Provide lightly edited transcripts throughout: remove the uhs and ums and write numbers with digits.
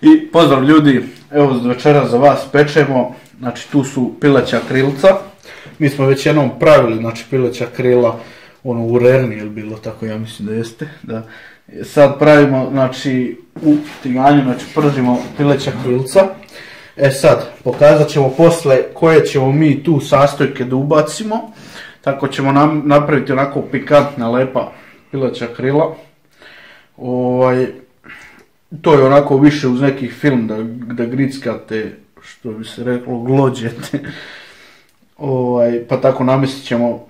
I pozdrav ljudi, evo večera za vas pečemo, znači tu su pileća krilca. Mi smo već jednom pravili, znači pileća krila, ono u Rerni je bilo tako, ja mislim da jeste, da. Sad pravimo, znači u tiganju, znači pržimo pileća krilca. Sad, pokazat ćemo posle koje ćemo mi tu sastojke da ubacimo. Tako ćemo napraviti onako pikantna, lepa pileća krila. To je onako više uz neki film da grickate, što bi se reklo, glođete. Pa tako namestit ćemo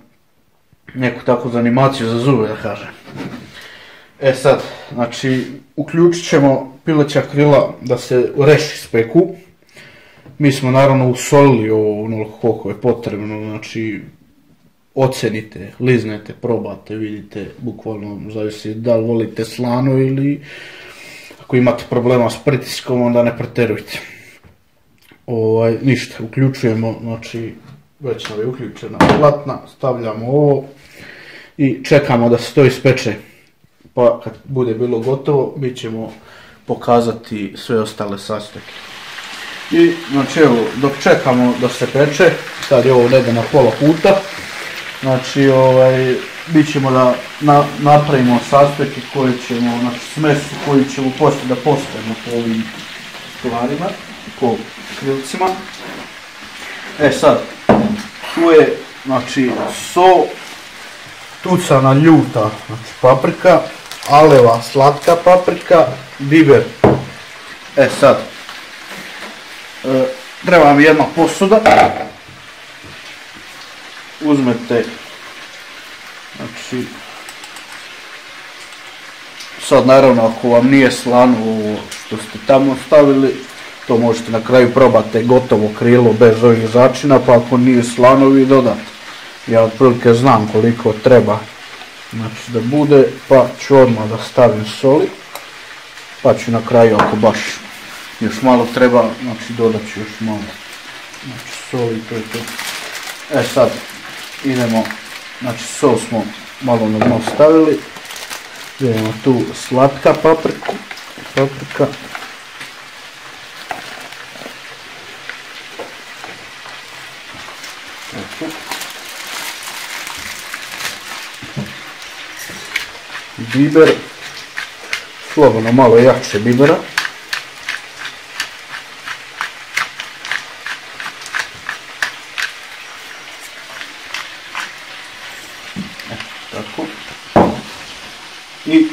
neku takvu animaciju za zube, da kažem. Sad, znači, uključit ćemo pileća krila da se reši speku. Mi smo naravno usolili ovo onoliko koliko je potrebno, znači ocenite, liznete, probate, vidite, bukvalno zavisi da li volite slano ili ako imate problema s pritiskom onda ne preterujte. Ništa, uključujemo, znači već nam je uključena platna, stavljamo ovo i čekamo da se to ispeče. Pa kad bude bilo gotovo, mi ćemo pokazati sve ostale sastojke. I znači evo, dok čekamo da se peče, sad je ovo negdje na pola puta, znači mi ćemo da napravimo sastojke koje ćemo, znači smesu koju ćemo poslije da postavimo po ovim stvarima, po krilcima. Sad, tu je, znači, so, tucana ljuta, znači paprika, aleva slatka paprika, biber. Sad, treba vam jedna posuda, uzmete, znači, sad naravno ako vam nije slano ovo što ste tamo stavili, to možete na kraju probati gotovo krilo bez ovih začina, pa ako nije slano vi dodate. Ja otprilike znam koliko treba, znači da bude, pa ću odmah da stavim soli, pa ću na kraju ako baš još malo treba, znači dodat ću još malo, znači soli, to je to. Sad idemo, znači sol smo malo na dno stavili, idemo tu slatka paprika, biber, slobodno malo jače bibera, tako, i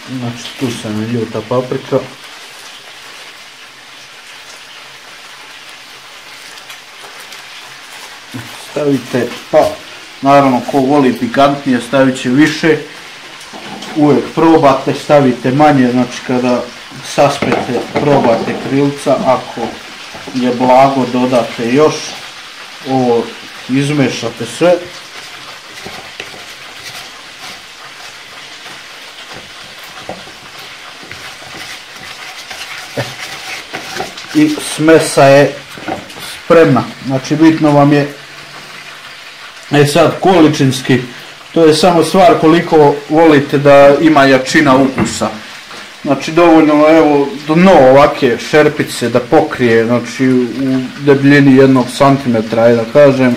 znači tu sam je ljuta paprika, stavite, pa naravno ko voli pikantnije stavit će više, uvijek probate, stavite manje, znači kada saspete probate krilca, ako je blago dodate još, ovo izmešate sve. I smesa je spremna, znači bitno vam je, sad količinski, to je samo stvar koliko volite da ima jačina ukusa. Znači dovoljno evo dno ovake šerpice da pokrije, znači u debljini 1 cm, da kažem,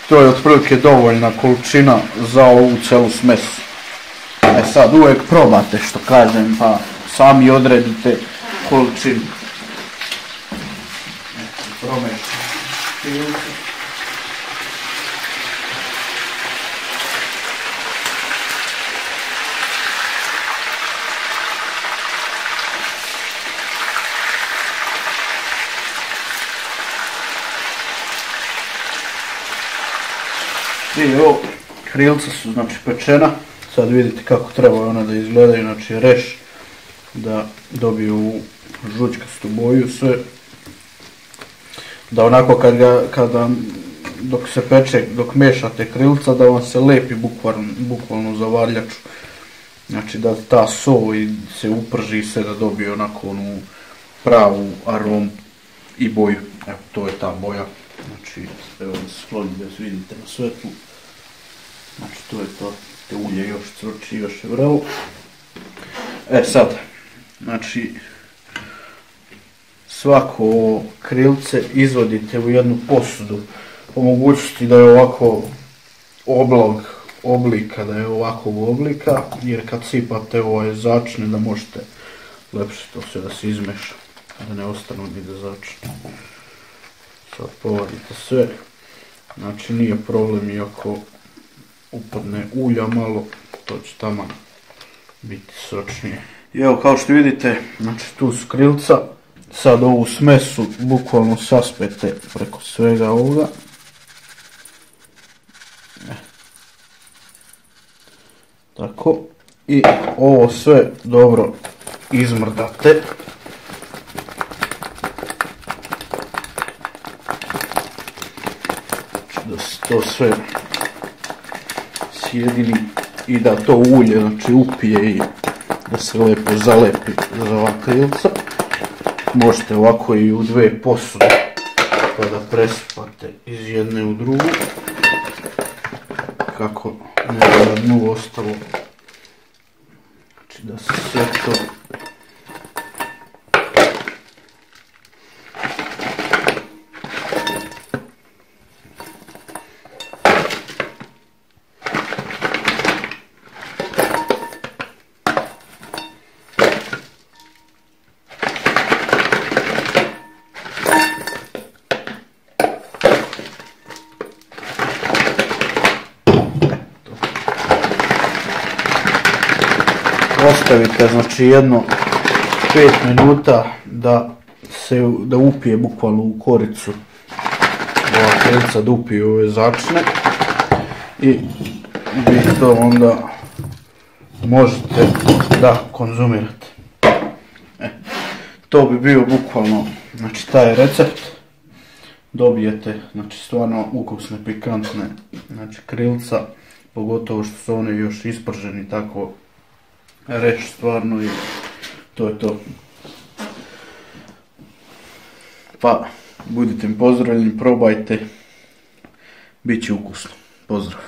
to je otprilike dovoljna količina za ovu celu smesu. Sad uvijek probate što kažem, pa sami odredite količinu. I evo, krilca su znači pečena, sad vidite kako treba ona da izgledaju, znači reš da dobiju ovu žućkastu boju sve, da onako dok se peče, dok mešate krilca da vam se lepi bukvalno za varljaču, znači da ta so se uprži sve da dobije onako onu pravu aromu i boju, evo to je ta boja. Znači, evo da se skloni da se vidite na svetlu. Znači, to je to, te ulje još crči, još je vrelo. Sad, znači, svako ovo krilce izvodite u jednu posudu. Po mogućnosti da je ovako oblika, da je ovakvog oblika, jer kad sipate ovo začne da možete lepše to sve da se izmeša, da ne ostanu ni da začne. Sad povadite sve, znači nije problem i ako upadne ulja malo, to će tamo biti sočnije. I evo kao što vidite, znači tu su krilca, sad ovu smesu bukvalno saspete preko svega ovoga. Tako, i ovo sve dobro izmrdate. Da se to sve sjedini i da to ulje, znači, upije i da se lepo zalepi za ova krilca. Možete ovako i u dve posude pa da presipate iz jedne u drugu, kako ne bi na dnu ostalo, znači da se sve to ostavite, znači, jedno 5 minuta da upije bukvalno u koricu ova krilca, da upije ove začne i vi to onda možete da konzumirate. To bi bio bukvalno, znači, taj recept. Dobijete, znači, stvarno ukusne, pikantne, znači, krilca, pogotovo što su one još isprženi tako reći stvarno, i to je to. Pa, budite mi pozdravljeni, probajte, bit će ukusno. Pozdrav!